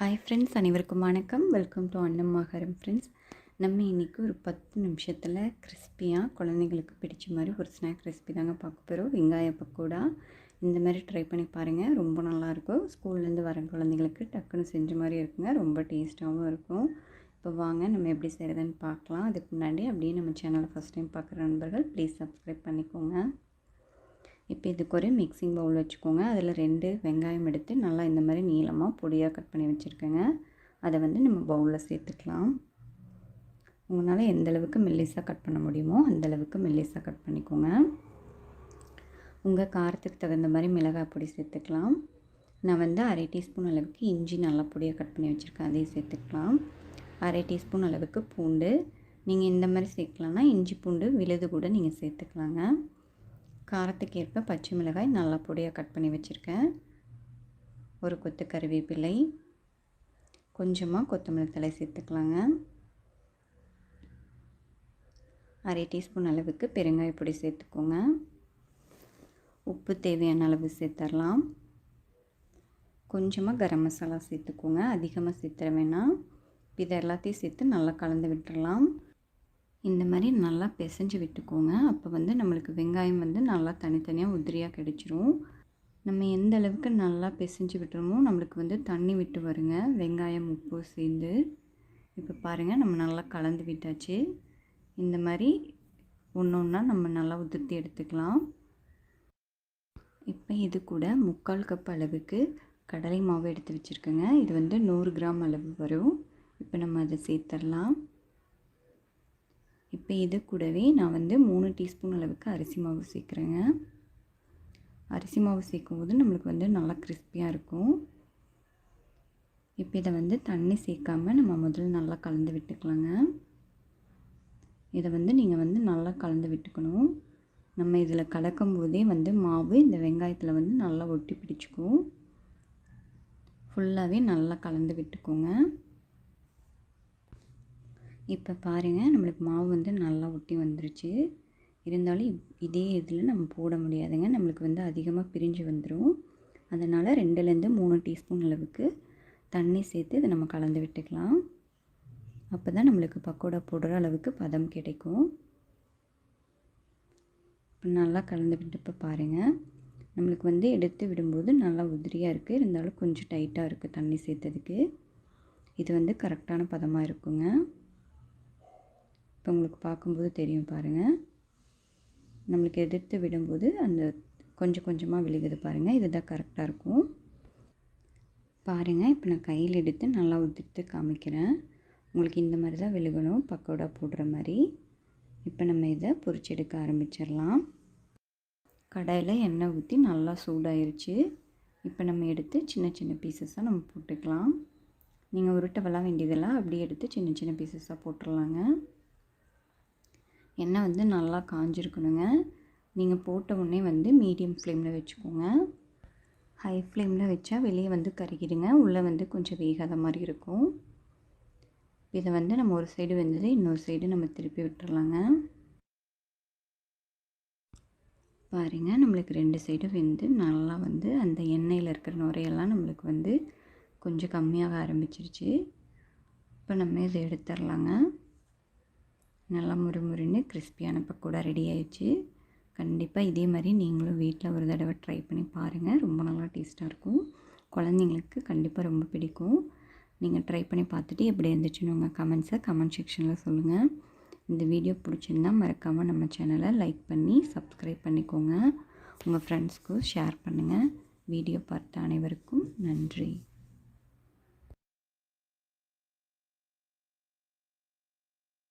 Hi friends, அனைவருக்கும் வணக்கம். Welcome to அன்னம் ஆகாரம் ஃப்ரெண்ட்ஸ். நம்ம இன்றைக்கி ஒரு 10 நிமிஷத்தில் கிறிஸ்பியாக குழந்தைங்களுக்கு பிடிச்ச மாதிரி ஒரு ஸ்நாக் ரெசிபி தாங்க பார்க்க போகிறோம். வெங்காய பக்கோடா இந்த மாதிரி ட்ரை பண்ணி பாருங்கள், ரொம்ப நல்லாயிருக்கும். ஸ்கூல்லேருந்து வர குழந்தைங்களுக்கு டக்குன்னு செஞ்ச மாதிரி இருக்குங்க, ரொம்ப டேஸ்ட்டாகவும் இருக்கும். இப்போ வாங்க நம்ம எப்படி செய்கிறதுன்னு பார்க்கலாம். அதுக்கு முன்னாடி அப்படியே நம்ம சேனலை ஃபஸ்ட் டைம் பார்க்குற நண்பர்கள் ப்ளீஸ் சப்ஸ்கிரைப் பண்ணிக்கோங்க. இப்போ இதுக்கு ஒரு மிக்சிங் பவுல் வச்சுக்கோங்க. அதில் 2 வெங்காயம் எடுத்து நல்லா இந்த மாதிரி நீளமாக பொடியாக கட் பண்ணி வச்சுருக்கேங்க. அதை நம்ம பவுலில் சேர்த்துக்கலாம். உங்களால் எந்த அளவுக்கு மெல்லிஸாக கட் பண்ண முடியுமோ அந்தளவுக்கு மெல்லிஸாக கட் பண்ணிக்கோங்க. உங்கள் காரத்துக்கு தகுந்த மாதிரி மிளகாய் பொடி சேர்த்துக்கலாம். நான் 1/2 டீஸ்பூன் அளவுக்கு இஞ்சி நல்லா பொடியாக கட் பண்ணி வச்சுருக்கேன், அதையும் சேர்த்துக்கலாம். 1/2 டீஸ்பூன் அளவுக்கு பூண்டு, நீங்கள் இந்த மாதிரி சேர்க்கலான்னா இஞ்சி பூண்டு விழுது கூட நீங்கள் சேர்த்துக்கலாங்க. காரத்துக்கு ஏற்ப பச்சை மிளகாய் நல்லா பொடியாக கட் பண்ணி வச்சுருக்கேன். ஒரு கொத்து கருவேப்பிலை, கொஞ்சமாக கொத்தமல்லி தழை சேர்த்துக்கலாங்க. 1/2 டீஸ்பூன் அளவுக்கு பெருங்காய பொடி சேர்த்துக்கோங்க. உப்பு தேவையான அளவு சேர்த்துடலாம். கொஞ்சமாக கரம் மசாலா சேர்த்துக்கோங்க, அதிகமாக சேர்த்துற வேணாம். இதை எல்லாத்தையும் சேர்த்து நல்லா கலந்து விட்டுடலாம். இந்த மாதிரி நல்லா பிசைஞ்சு விட்டுக்கோங்க. அப்போ நம்மளுக்கு வெங்காயம் நல்லா தனித்தனியாக உதிரியாக கிடைச்சிரும். நம்ம எந்த அளவுக்கு நல்லா பிசைஞ்சு விட்டுறோமோ நம்மளுக்கு தண்ணி விட்டு வருங்க, வெங்காயம் உப்பு சேர்ந்து. இப்போ பாருங்கள், நம்ம நல்லா கலந்து விட்டாச்சு. இந்த மாதிரி ஒன்று ஒன்றா நம்ம நல்லா உதிர்த்தி எடுத்துக்கலாம். இப்போ இது கூட 3/4 கப் அளவுக்கு கடலை மாவு எடுத்து வச்சுருக்கேங்க. இது 100 கிராம் அளவு வரும். இப்போ நம்ம அதை சேர்த்துடலாம். இப்போ இது கூடவே நான் 3 டீஸ்பூன் அளவுக்கு அரிசி மாவு சேர்க்குறேங்க. அரிசி மாவு சேர்க்கும்போது நம்மளுக்கு நல்லா கிறிஸ்பியாக இருக்கும். இப்போ இதை தண்ணி சேர்க்காமல் நம்ம முதல்ல நல்லா கலந்து விட்டுக்கலாங்க. இதை நீங்கள் நல்லா கலந்து விட்டுக்கணும். நம்ம இதில் கலக்கும் போதே மாவு இந்த வெங்காயத்தில் நல்லா ஒட்டி பிடிச்சிக்கும். ஃபுல்லாகவே நல்லா கலந்து விட்டுக்கோங்க. இப்போ பாருங்கள், நம்மளுக்கு மாவு நல்லா ஒட்டி வந்துருச்சு. இருந்தாலும் இதே இதில் நம்ம போட முடியாதுங்க, நம்மளுக்கு அதிகமாக பிரிஞ்சு வந்துடும். அதனால் 2லேருந்து 3 டீஸ்பூன் அளவுக்கு தண்ணி சேர்த்து இதை நம்ம கலந்து விட்டுக்கலாம். அப்போ தான் நம்மளுக்கு பக்கோடா போடுற அளவுக்கு பதம் கிடைக்கும். இப்போ நல்லா கலந்து விட்டு இப்போ பாருங்கள், நம்மளுக்கு எடுத்து விடும்போது நல்லா உதிரியாக இருக்குது. இருந்தாலும் கொஞ்சம் டைட்டாக இருக்குது தண்ணி சேர்த்ததுக்கு. இது கரெக்டான பதமாக இருக்குங்க. இப்போ உங்களுக்கு பார்க்கும்போது தெரியும் பாருங்கள், நம்மளுக்கு எதிர்த்து விடும்போது அந்த கொஞ்சம் கொஞ்சமாக விழுகுது பாருங்கள், இதுதான் கரெக்டாக இருக்கும். பாருங்கள், இப்போ நான் கையில் எடுத்து நல்லா உதிர்த்து காமிக்கிறேன். உங்களுக்கு இந்த மாதிரி தான் விழுகணும், பக்கோடா போடுற மாதிரி. இப்போ நம்ம இதை பொரிச்செடுக்க ஆரம்பிச்சிடலாம். கடாயில் எண்ணெய் ஊற்றி நல்லா சூடாயிருச்சு. இப்போ நம்ம எடுத்து சின்ன சின்ன பீசஸாக நம்ம போட்டுக்கலாம். நீங்கள் உருட்டவெல்லாம் வேண்டியதெல்லாம் அப்படியே எடுத்து சின்ன சின்ன பீசஸாக போட்டுடலாங்க. எண்ணெய் நல்லா காஞ்சிருக்கணுங்க. நீங்கள் போட்ட உடனே மீடியம் ஃப்ளேமில் வச்சுக்கோங்க. ஹை ஃப்ளேமில் வச்சா வெளியே கருகிடுங்க, உள்ளே கொஞ்சம் வேகாத மாதிரி இருக்கும். இதை நம்ம ஒரு சைடு வெந்தது இன்னொரு சைடு நம்ம திருப்பி விட்டுறலாங்க. பாருங்கள், நம்மளுக்கு 2 சைடும் வெந்து நல்லா அந்த எண்ணெயில் இருக்கிற நுரையெல்லாம் நம்மளுக்கு கொஞ்சம் கம்மியாக ஆரம்பிச்சிருச்சு. இப்போ நம்ம இதை எடுத்துடலாங்க. நல்லா முறுமுறுன்னு கிறிஸ்பியான பக்கோடா ரெடி ஆயிடுச்சு. கண்டிப்பாக இதே மாதிரி நீங்களும் வீட்டில் ஒரு தடவை ட்ரை பண்ணி பாருங்கள், ரொம்ப நல்லா டேஸ்ட்டாக இருக்கும். குழந்தைங்களுக்கு கண்டிப்பாக ரொம்ப பிடிக்கும். நீங்கள் ட்ரை பண்ணி பார்த்துட்டு எப்படி இருந்துச்சுன்னு உங்கள் கமெண்ட் செக்ஷனில் சொல்லுங்கள். இந்த வீடியோ பிடிச்சிருந்தால் மறக்காமல் நம்ம சேனலை லைக் பண்ணி சப்ஸ்கிரைப் பண்ணிக்கோங்க. உங்கள் ஃப்ரெண்ட்ஸ்க்கும் ஷேர் பண்ணுங்கள். வீடியோ பார்த்த அனைவருக்கும் நன்றி.